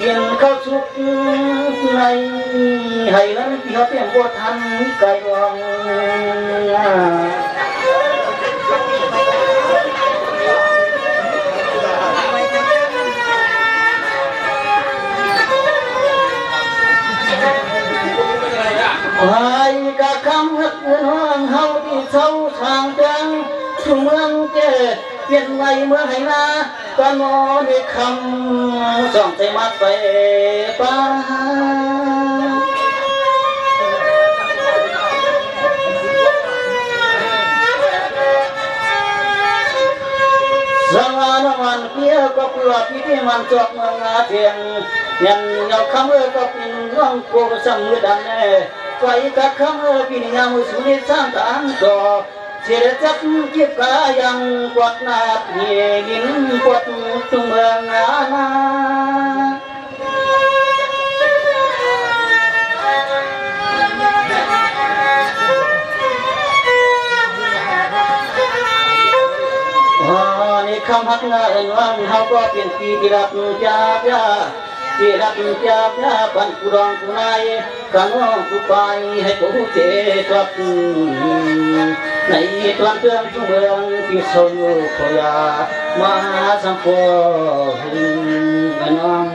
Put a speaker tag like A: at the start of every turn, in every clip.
A: กินข้าวสุกในให้นั้นเพียบเพียงบ่ทันไก่วังไอ้กะคำหักเงินห้องเฮาที่เช่าทางจังทุ่งเมืองเจ้เปลี่ยนไว้เมื่อให้นาก็นอนในคำส่องใจมัดไปป้าสวรรค์วันเพียก็เปลือกที่มันจอกเมืองอาเทียงยันยาวคำก็เป็นร่องโกสังมือดันแน่ไฟกะคำปีนี้ยามมือสุนิสร้างทางต่อเสียจับเก็บกายังกวาดนาเพียยินกวาดตุเมืองอาณานี่คำหักหน้าเอ็นวังเฮาก็เป็นปีที่รับจากยาที่รับจากยาปันกุรองกุนายกันน้องกุไปให้ผู้เจจับในตอนเตือนทุเมืองที่สนขยามาสังโฆน้อง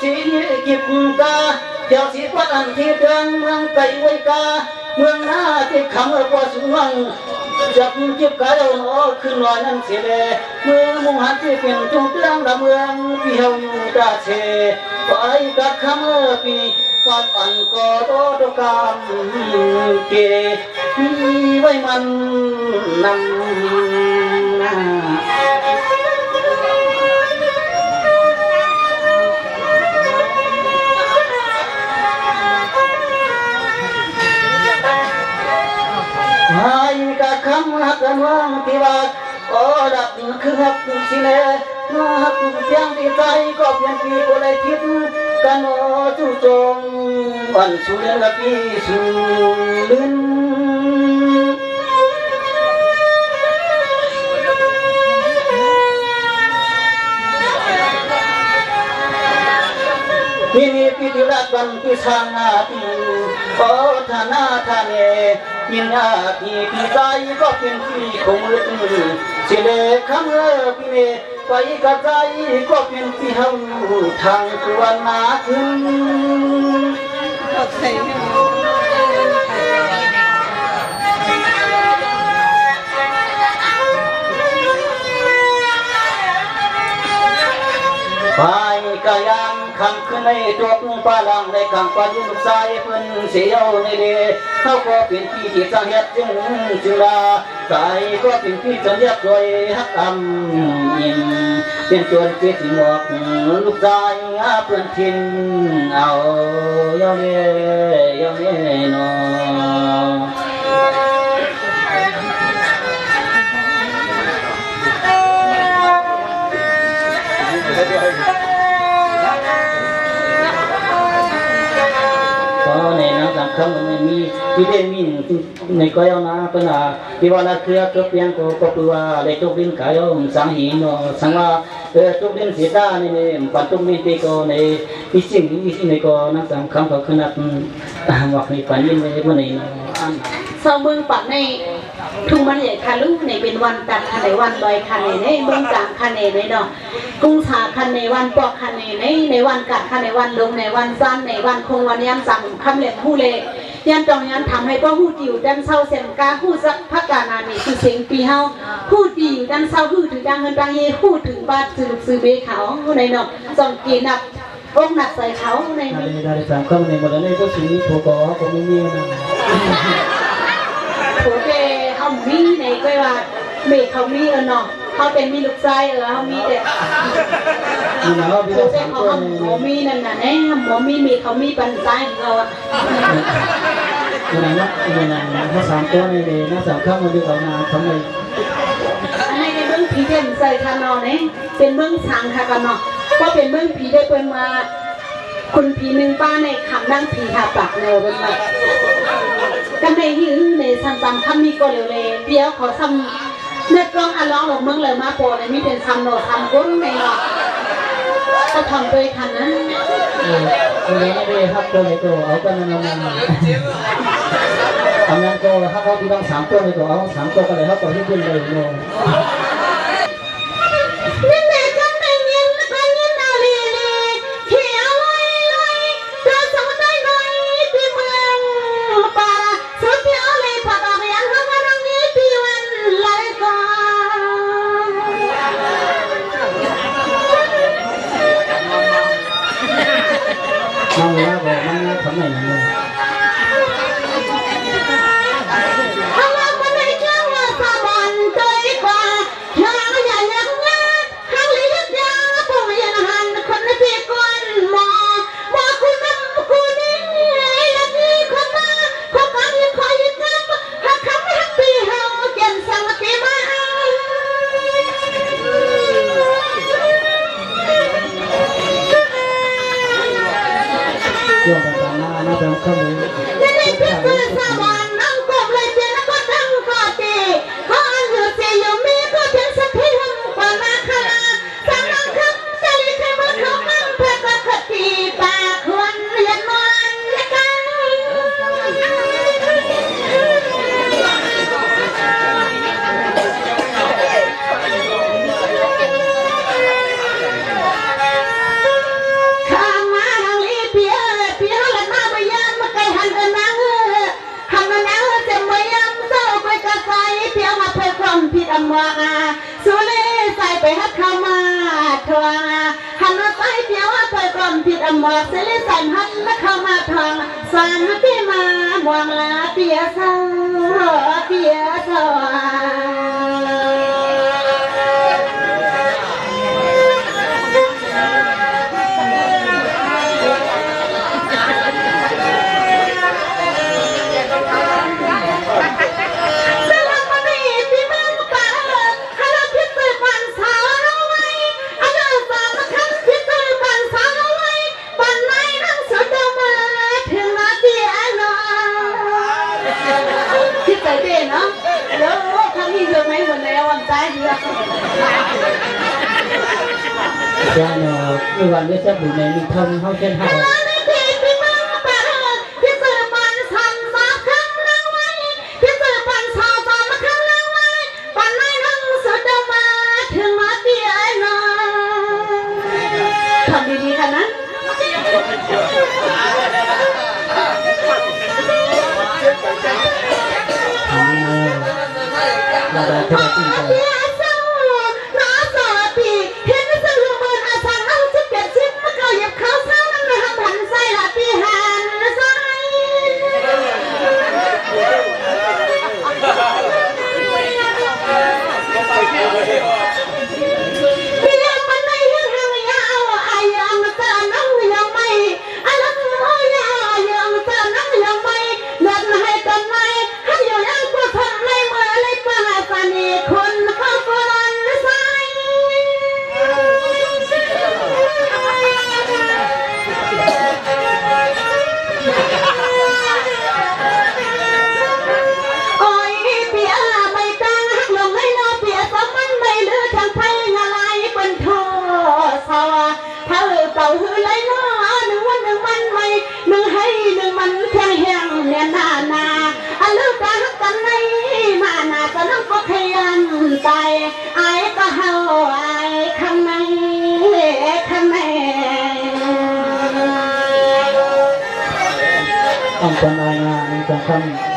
A: ที่กิบกาเจ้าสีพัดอันที่เดินเมืองไก่ไว้กาเมืองหน้าที่คำกว่าสุวรรณจับจิบกาเดินออกขึ้นลอยนั่นเสียเลยเมืองมุงหันที่เป็นจุดเรื่องละเมืองพี่เฮาอยู่ตาเชไปกับคำปีวัดอันก็โตตกามเกมีไว้มันนำให้กะคำหักกันว่างที่ว่าก็ดับคือหักสิเลมาหักเพียงที่ใจก็เพียงปีก็เลยคิดกันโอจู่จงวันสุเลละพี่สุลินที่นี่พิธีรัตวันที่สร้างนาทีขอธนาธาเนยินอาทีพี่ใจก็เป็นที่คงมืดเสียเลคำพี่เนไปกับใจก็เป็นที่เฮาทางตัวนาขึ้นไปกายังคำขึ้นในตัวปลาลังในกลางปลายุ่งสายเพิ่นเสียวในเดเขาก็เป็นที่ที่สังเกตจึงลาใจก็เป็นที่สัญญาโดยฮักอำยินเป็นจวนเกศิหมอกลูกชายเพื่อนทิ้งเอาเยาเย่นอในนักสังคมมันมีที่ได้มีในก้อยนะเป็นที่ว่านักเครือเพียงก็คือว่าได้ทุกดินกายสังหินสังว่าทุกดินเสียตาในปัจจุบันที่ก็ในอีสิ่งในก็นักสังคมก็ขนาดว่าในปัจจุบันในวันนี้
B: ชาวเมืองปักในทุ่งมันใหญ่คาลุในเป็นวันตัดคันในวันลอยคันในเมืองกลางคันในเนาะกุ้งสาคันในวันปอกคันในวันกัดคันในวันลงในวันสั้นในวันคงวันยันสั่งคำเล่นผู้เล่ยันจองยันทำให้พ่อผู้จิ๋วดันเศร้าเสียงกาผู้สักพักการนานี่คือเสียงปีเฮาผู้จิ๋วดันเศร้าผู้ถึงดังเงินดังเย่ผู้ถึงบ้านซื้อเบเขาในเนาะสองกีนับองหนักใส่เขาใน
A: ได้สังคมในหมดเลยก็สิ่งถูกก็ผมไม่มีนะ
B: โอเคเขามีในก็ว่าเมฆเขามีเนาะเขาเป็นมีลูกชายเขามีแต่โอเคเขาหมอมีนั่นน่ะเนี่ยหมอมีเมฆเขามีปันใจเขาอะ
A: นั่นเขาสามตัวในนักสังคมมันดูเขานาทำไม
B: ในเรื่อง ผีเด่นใส่คานอเนี่ยเป็นเมืองสังค่ะกันเนาะก็เป็นเมืองผีได้เป็นมาคุณผีหนึ่งป้าในคำนั่งผีหาปากแนวเป็นแบบกันในยื้อในซ้ำๆคำนี้ก็เร็วเลยเดี๋ยวขอซ้ำเนื้อกล้องอ่ะร้องหลงเมืองเลยมาโปรในมีเป็นซ้ำโนซ้ำก้นในเนาะก็ทำด้วยกันนะ
A: วันนี้ไม่ได้ครับตัวในตัวเอาตัวนั้นมาทำงานตัวครับเขาที่ต้อง3 ตัวในตัวเอา3 ตัวก็เลยครับตัวที่ขึ้นเลยโน่มันว่าบอกมันทำไหนเนี่ยโยมตาหน้าเป็นข้อมือนี่คือสวรรค์นั่งกบเลยเจ้าก็ตั้งก่อตีเขาอันอยู่เสียอยู่มีก็เพียงสักทีหุ่นกว่ามาคณะสามนังคำใจใครมาเขามั่งเพื่อก็ขัดตีปากควรเรียนมันกันผิดอำว่าสุเลใส่ไปฮักเข้ามาทวงหันมาใส่เดียวไปกล่อมผิดอำว่าสุเลใส่หันมาเข้ามาทวงสานที่มามวงลาเปียสาวเปียสาวย่าเนาะมีวันได้สักบุญในมีทำเขาเช่นห้าทำดีๆค่ะนะทำเลยเราได้เท่าไหร่จริงใจไอ้ก็เฮาไอ้ข้างในอันเป็นอะไรนะอันเป็นคำ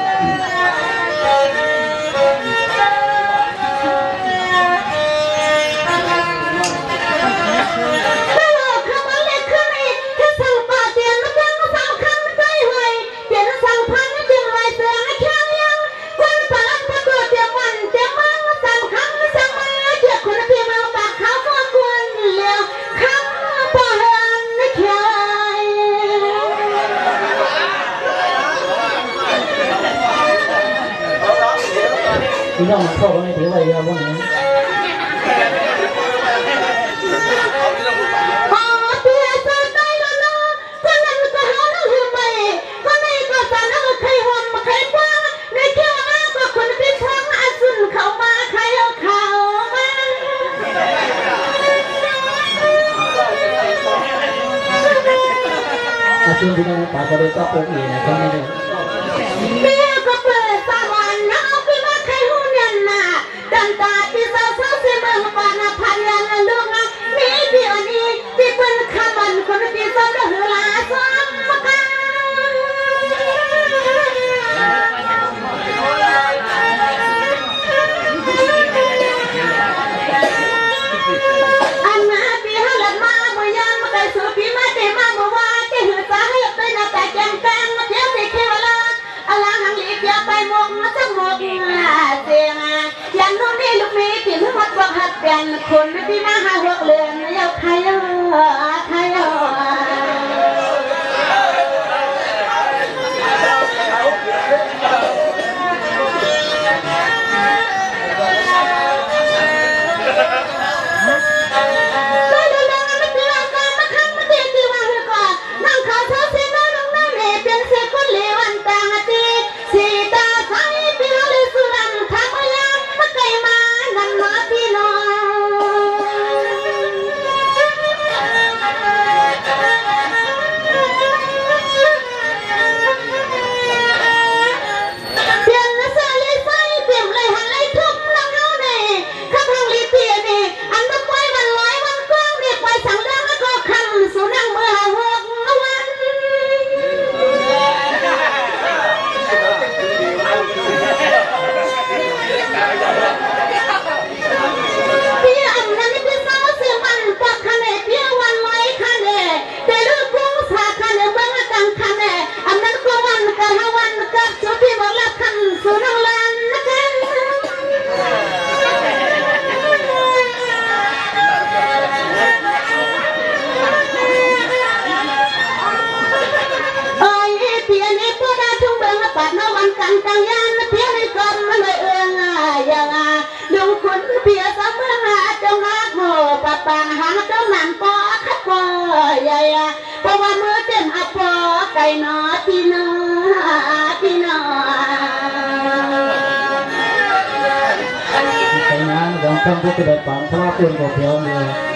A: พี่น้องเข้าไปในถือไว้ยาววันนี้ ที่ที่นั่นป่าก็เลยก็เป็นอีกนะครับนี่
B: เมียก็เปิดสวรรค์น้องพี่มาใครหูเนียนน่ะดันตาพี่สาวเสียเมืองปานาพันยันลูกนะมีพี่อันนี้พี่เป็นข้ามันคนพี่สาวเหือลาซ้ำมากันอันมาพี่ฮัลมาเมื่อยังมาไกลสุดพี่มาเตมาเมื่อวานที่หือสาให้ไปนับแต่แกงแกงมาเที่ยวไปเที่ยวละอะไรหังลีกอย่าไปมองมาจะมองเสียงยันนู้นนี่ลูกมีพี่มือมัดบอกหัดเปลี่ยนคนพี่มาหาหัวเรือนยาวใครใครปางหาเจ้าหนันปอคัดปอใหญ่เพราะว่ามือเต้นอัปปอไก่นอพี่นอพี่นอ
A: ไก่น้ำของคำพูดกระดาษปังเพราะว่าเปลี่ยนกับเพียวเลย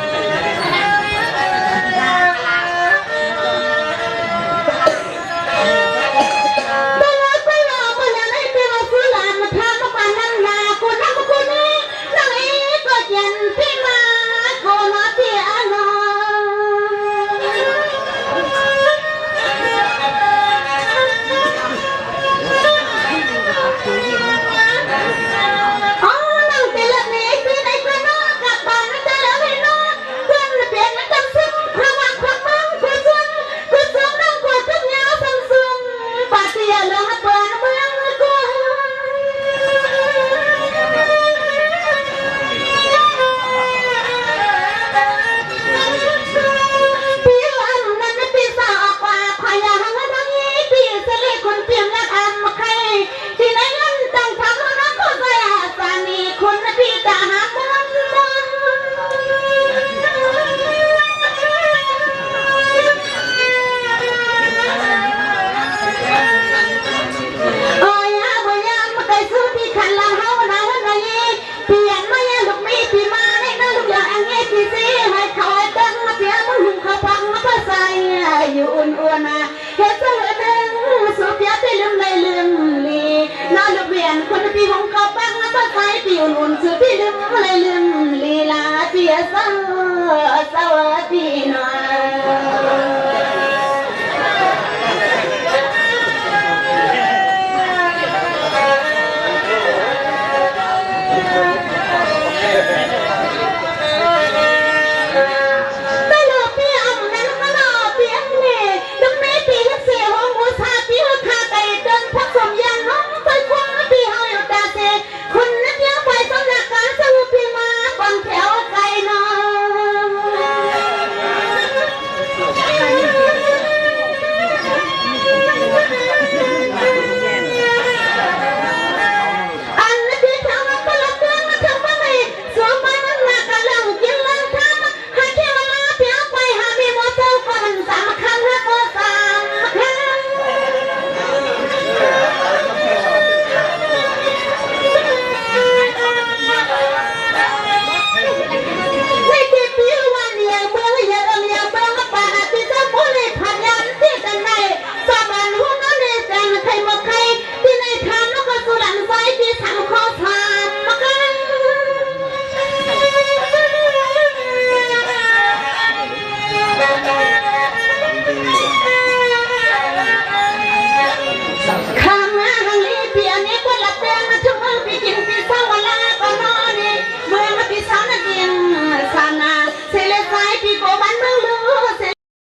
A: อยู่อ้วนๆเฮ็ดเสลอเด้งสุดยอดที่ลืมเลยลืมลีน้าลูกเวียนคนพี่ของเขาปังมาใส่พี่อุ่นๆสุดที่ลืมเลยลืมลีลาเปียเศร้า